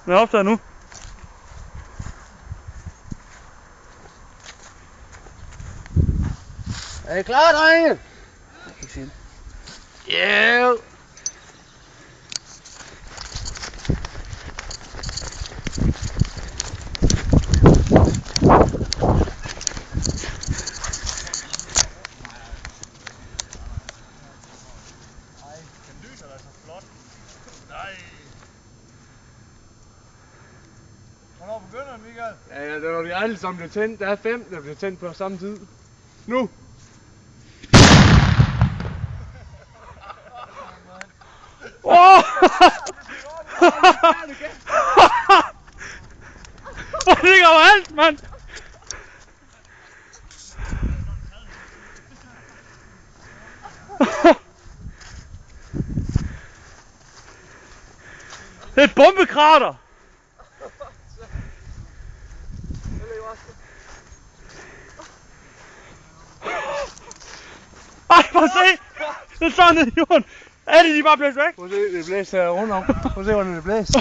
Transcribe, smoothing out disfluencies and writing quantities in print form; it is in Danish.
Den er optaget nu. Er I klar, drenge? Jeg kan ikke se det. Yeah. Den lyser da så flot. Nej. Hvornår begynder den, Michael? Ja, det er når de alle sammen bliver tændt. Der er 5, der bliver tændt på samme tid. Nu! Åh! Det ligger overalt, mand! Det er et bombekrater! Ej, prøv at se! Det står nede i jorden! Alle de bare blæst væk! Prøv at se, det blæser rundt om. Prøv at se, hvordan det blæser.